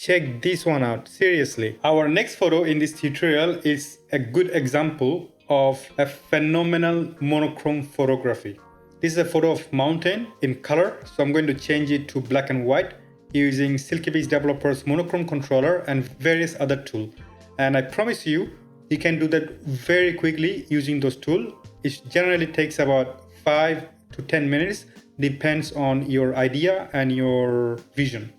check this one out, seriously. Our next photo in this tutorial is a good example of a phenomenal monochrome photography. This is a photo of mountain in color, so I'm going to change it to black and white using Silkypix developer's monochrome controller and various other tools. And I promise you, you can do that very quickly using those tools. It generally takes about 5 to 10 minutes, depends on your idea and your vision.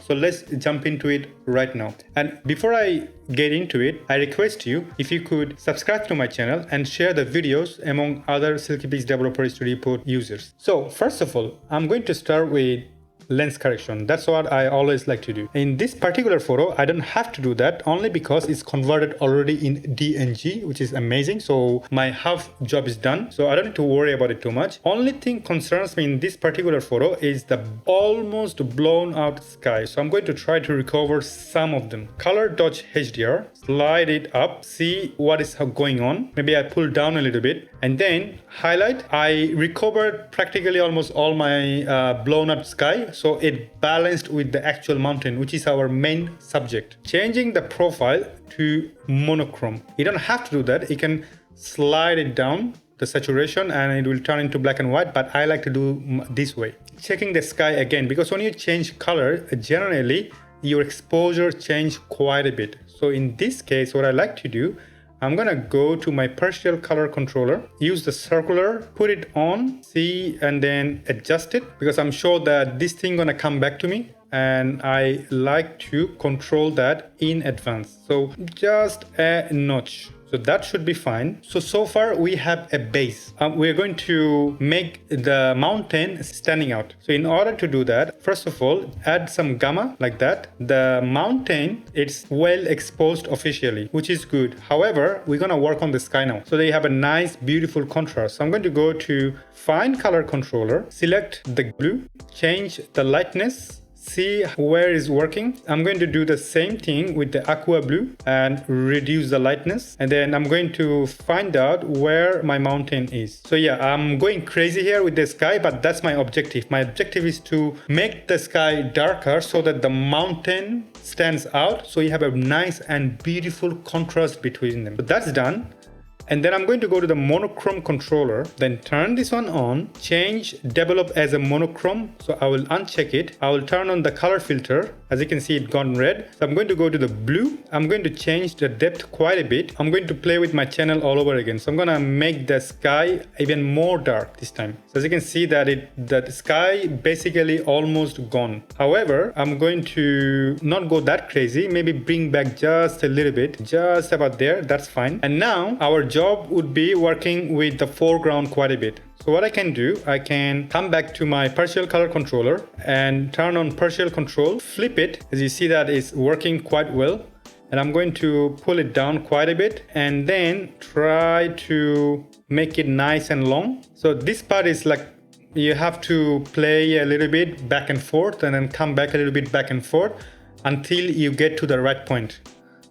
So let's jump into it right now. And before I get into it, I request you, if you could subscribe to my channel and share the videos among other Silkypix Developer Studio Pro users. So first of all, I'm going to start with lens correction. That's what I always like to do. In this particular photo, I don't have to do that only because it's converted already in DNG, which is amazing. So my half job is done. So I don't need to worry about it too much. Only thing concerns me in this particular photo is the almost blown out sky. So I'm going to try to recover some of them. Color dodge HDR, slide it up, see what is going on. Maybe I pull down a little bit and then highlight. I recovered practically almost all my blown up sky. So it balanced with the actual mountain, which is our main subject. Changing the profile to monochrome. You don't have to do that. You can slide it down, the saturation, and it will turn into black and white, but I like to do this way. Checking the sky again, because when you change color, generally your exposure change quite a bit. So in this case, what I like to do, I'm gonna go to my partial color controller, use the circular, put it on, see, and then adjust it, because I'm sure that this thing gonna come back to me, and I like to control that in advance. So just a notch. So that should be fine. So far we have a base. We're going to make the mountain standing out. So in order to do that, first of all, add some gamma like that. The mountain, it's well exposed officially, which is good. However, we're gonna work on the sky now. So they have a nice, beautiful contrast. So I'm going to go to Fine Color Controller, select the blue, change the lightness, see where is working. I'm going to do the same thing with the aqua blue and reduce the lightness, and then I'm going to find out where my mountain is. So yeah, I'm going crazy here with the sky, but that's my objective. My objective is to make the sky darker so that the mountain stands out, so you have a nice and beautiful contrast between them. So that's done. And then I'm going to go to the monochrome controller, then turn this one on, change develop as a monochrome. So I will uncheck it. I will turn on the color filter. As you can see, it gone red. So I'm going to go to the blue. I'm going to change the depth quite a bit. I'm going to play with my channel all over again. So I'm going to make the sky even more dark this time. So as you can see that the sky basically almost gone. However, I'm going to not go that crazy, maybe bring back just a little bit, just about there. That's fine. And now our job would be working with the foreground quite a bit. So what I can do, I can come back to my partial color controller and turn on partial control, flip it. As you see that it's working quite well. And I'm going to pull it down quite a bit and then try to make it nice and long. So this part is like, you have to play a little bit back and forth and then come back a little bit back and forth until you get to the right point.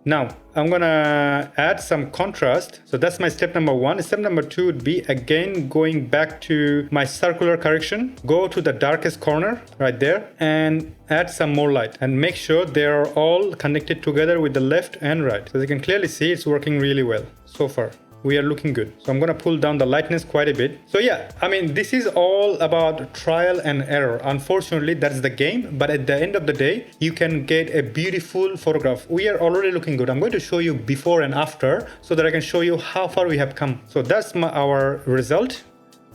Now, I'm gonna add some contrast. So that's my step number one. Step number two would be, again, going back to my circular correction. Go to the darkest corner right there and add some more light. And make sure they are all connected together with the left and right. So you can clearly see it's working really well so far. We are looking good. So I'm gonna pull down the lightness quite a bit. So yeah, I mean, this is all about trial and error. Unfortunately, that's the game. But at the end of the day, you can get a beautiful photograph. We are already looking good. I'm going to show you before and after so that I can show you how far we have come. So that's our result.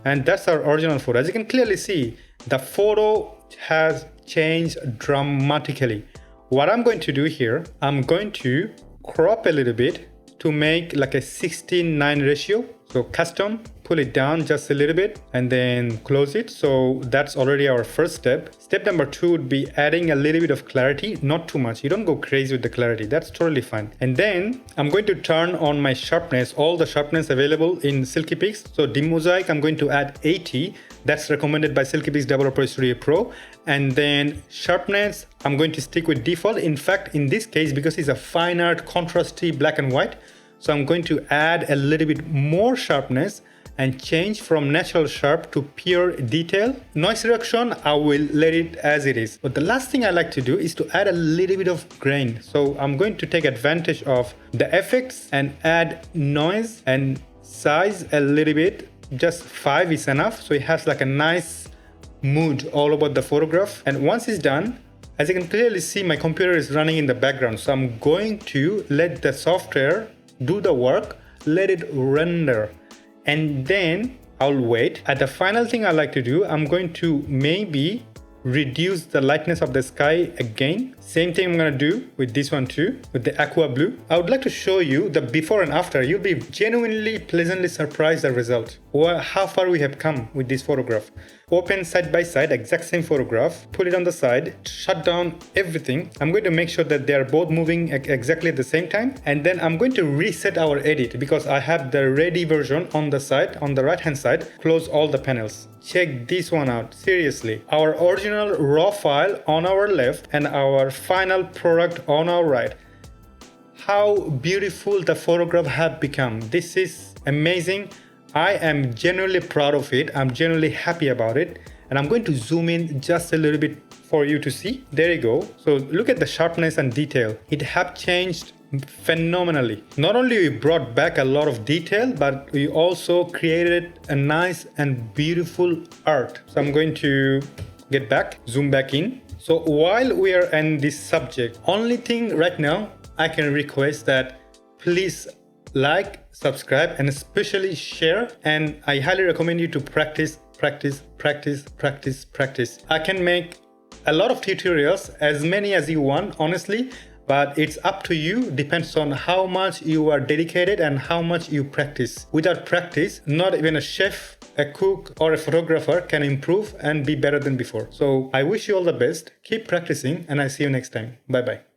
And that's our original photo. As you can clearly see, the photo has changed dramatically. What I'm going to do here, I'm going to crop a little bit to make like a 16:9 ratio. So custom, pull it down just a little bit and then close it. So that's already our first step. Step number two would be adding a little bit of clarity, not too much. You don't go crazy with the clarity. That's totally fine. And then I'm going to turn on my sharpness, all the sharpness available in Silkypix. So demosaic, I'm going to add 80. That's recommended by Silkypix Developer Studio Pro. And then sharpness, I'm going to stick with default. In fact, in this case, because it's a fine art contrasty black and white, so I'm going to add a little bit more sharpness and change from natural sharp to pure detail. Noise reduction, I will let it as it is. But the last thing I like to do is to add a little bit of grain. So I'm going to take advantage of the effects and add noise and size a little bit. Just 5 is enough. So it has like a nice mood all about the photograph. And once it's done, as you can clearly see, my computer is running in the background. So I'm going to let the software do the work, let it render, and then I'll wait. At the final thing I like to do, I'm going to maybe reduce the lightness of the sky again. Same thing I'm gonna do with this one too, with the aqua blue. I would like to show you the before and after. You'll be genuinely pleasantly surprised the result, or how far we have come with this photograph. Open side by side, exact same photograph, put it on the side, shut down everything. I'm going to make sure that they are both moving exactly at the same time, and then I'm going to reset our edit because I have the ready version on the side, on the right hand side. Close all the panels. Check this one out, seriously. Our original raw file on our left and our final product on our right. How beautiful the photograph have become. This is amazing. I am genuinely proud of it. I'm genuinely happy about it. And I'm going to zoom in just a little bit for you to see. There you go. So look at the sharpness and detail. It have changed phenomenally. Not only we brought back a lot of detail, but we also created a nice and beautiful art. So I'm going to get back, zoom back in. So while we are in this subject, only thing right now I can request that please like, subscribe, and especially share. And I highly recommend you to practice. I can make a lot of tutorials, as many as you want, honestly, but it's up to you. Depends on how much you are dedicated and how much you practice. Without practice, not even a chef, a cook, or a photographer can improve and be better than before. So I wish you all the best. Keep practicing, and I see you next time. Bye bye.